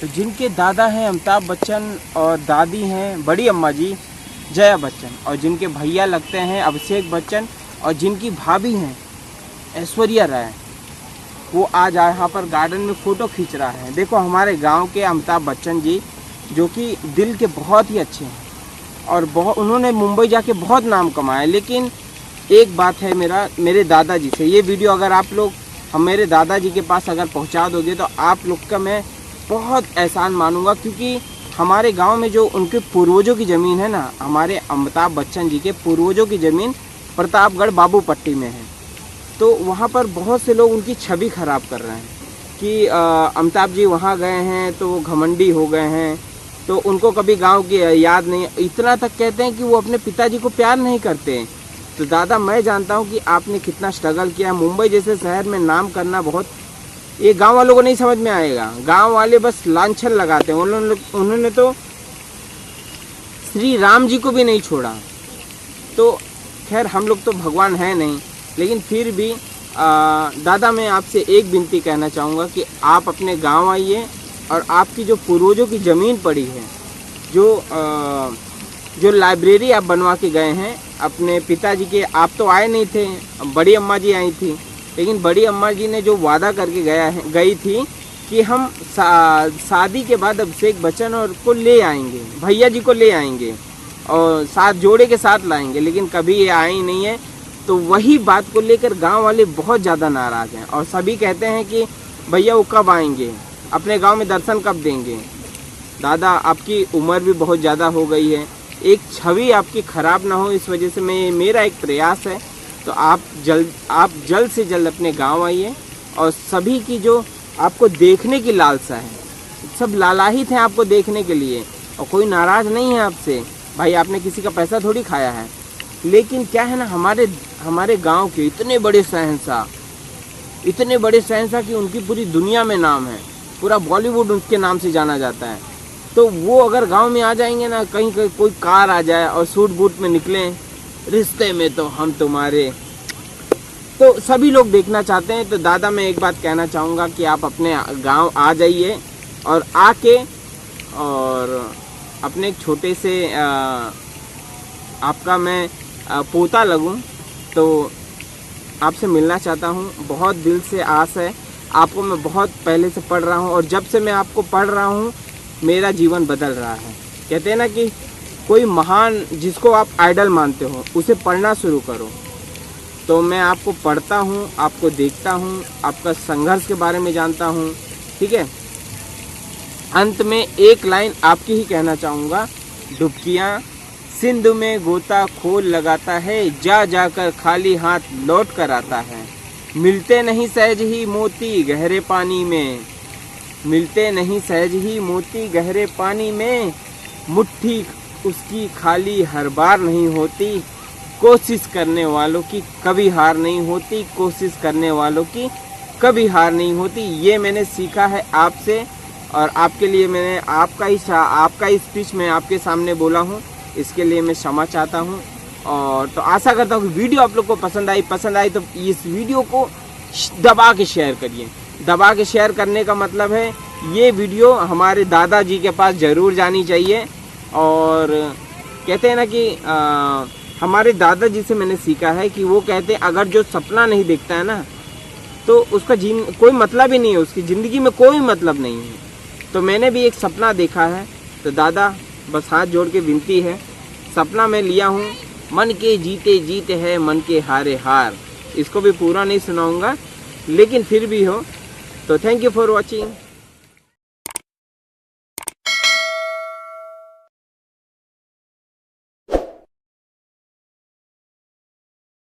तो जिनके दादा हैं अमिताभ बच्चन और दादी हैं बड़ी अम्मा जी जया बच्चन, और जिनके भैया लगते हैं अभिषेक बच्चन, और जिनकी भाभी हैं ऐश्वर्या राय, वो आज यहाँ पर गार्डन में फ़ोटो खींच रहा है। देखो हमारे गांव के अमिताभ बच्चन जी जो कि दिल के बहुत ही अच्छे हैं और उन्होंने मुंबई जाके बहुत नाम कमाया। लेकिन एक बात है मेरे दादाजी से, ये वीडियो अगर आप लोग मेरे दादाजी के पास अगर पहुंचा दोगे तो आप लोग का मैं बहुत एहसान मानूंगा, क्योंकि हमारे गांव में जो उनके पूर्वजों की ज़मीन है ना, हमारे अमिताभ बच्चन जी के पूर्वजों की ज़मीन प्रतापगढ़ बाबूपट्टी में है। तो वहाँ पर बहुत से लोग उनकी छवि ख़राब कर रहे हैं कि अमिताभ जी वहाँ गए हैं तो वो घमंडी हो गए हैं, तो उनको कभी गांव की याद नहीं। इतना तक कहते हैं कि वो अपने पिताजी को प्यार नहीं करते हैं। तो दादा मैं जानता हूँ कि आपने कितना स्ट्रगल किया। मुंबई जैसे शहर में नाम करना बहुत, ये गांव वालों को नहीं समझ में आएगा। गांव वाले बस लांछन लगाते हैं। उन्होंने तो श्री राम जी को भी नहीं छोड़ा। तो खैर हम लोग तो भगवान है नहीं, लेकिन फिर भी दादा मैं आपसे एक विनती कहना चाहूँगा कि आप अपने गांव आइए और आपकी जो पूर्वजों की ज़मीन पड़ी है, जो लाइब्रेरी आप बनवा के गए हैं अपने पिताजी के, आप तो आए नहीं थे, बड़ी अम्मा जी आई थी, लेकिन बड़ी अम्मा जी ने जो वादा करके गई थी कि हम शादी के बाद अभिषेक बच्चन और को ले आएंगे, भैया जी को ले आएंगे और साथ जोड़े के साथ लाएंगे, लेकिन कभी ये आए ही नहीं है। तो वही बात को लेकर गांव वाले बहुत ज़्यादा नाराज़ हैं और सभी कहते हैं कि भैया वो कब आएंगे, अपने गांव में दर्शन कब देंगे। दादा आपकी उम्र भी बहुत ज़्यादा हो गई है, एक छवि आपकी ख़राब ना हो, इस वजह से मेरा एक प्रयास है। तो आप जल्द से जल्द अपने गांव आइए और सभी की जो आपको देखने की लालसा है, सब लालायित हैं आपको देखने के लिए, और कोई नाराज़ नहीं है आपसे। भाई आपने किसी का पैसा थोड़ी खाया है। लेकिन क्या है ना, हमारे गांव के इतने बड़े शहंशाह कि उनकी पूरी दुनिया में नाम है, पूरा बॉलीवुड उनके नाम से जाना जाता है। तो वो अगर गांव में आ जाएंगे ना, कहीं कोई कार आ जाए और सूट बूट में निकलें, रिश्ते में तो हम तुम्हारे, तो सभी लोग देखना चाहते हैं। तो दादा मैं एक बात कहना चाहूँगा कि आप अपने गांव आ जाइए और आके और अपने एक छोटे से आपका मैं पोता लगूं, तो आपसे मिलना चाहता हूं। बहुत दिल से आस है, आपको मैं बहुत पहले से पढ़ रहा हूं और जब से मैं आपको पढ़ रहा हूं मेरा जीवन बदल रहा है। कहते हैं ना कि कोई महान जिसको आप आइडल मानते हो उसे पढ़ना शुरू करो। तो मैं आपको पढ़ता हूं, आपको देखता हूं, आपका संघर्ष के बारे में जानता हूं, ठीक है। अंत में एक लाइन आपकी ही कहना चाहूँगा, डुबकियाँ सिंधु में गोता खोल लगाता है, जा जाकर खाली हाथ लौट कर आता है। मिलते नहीं सहज ही मोती गहरे पानी में, मिलते नहीं सहज ही मोती गहरे पानी में, मुट्ठी उसकी खाली हर बार नहीं होती, कोशिश करने वालों की कभी हार नहीं होती, कोशिश करने वालों की कभी हार नहीं होती। ये मैंने सीखा है आपसे और आपके लिए मैंने आपका ही स्पीच मैं आपके सामने बोला हूँ, इसके लिए मैं क्षमा चाहता हूँ। और तो आशा करता हूँ कि वीडियो आप लोग को पसंद आई तो इस वीडियो को दबा के शेयर करिए। दबा के शेयर करने का मतलब है ये वीडियो हमारे दादाजी के पास ज़रूर जानी चाहिए। और कहते हैं ना कि हमारे दादाजी से मैंने सीखा है कि वो कहते हैं अगर जो सपना नहीं देखता है ना तो उसका कोई मतलब ही नहीं है, उसकी ज़िंदगी में कोई मतलब नहीं है। तो मैंने भी एक सपना देखा है। तो दादा बस हाथ जोड़ के विनती है, सपना मैं लिया हूँ, मन के जीते जीत है मन के हारे हार। इसको भी पूरा नहीं सुनाऊंगा, लेकिन फिर भी हो। तो थैंक यू फॉर वॉचिंग।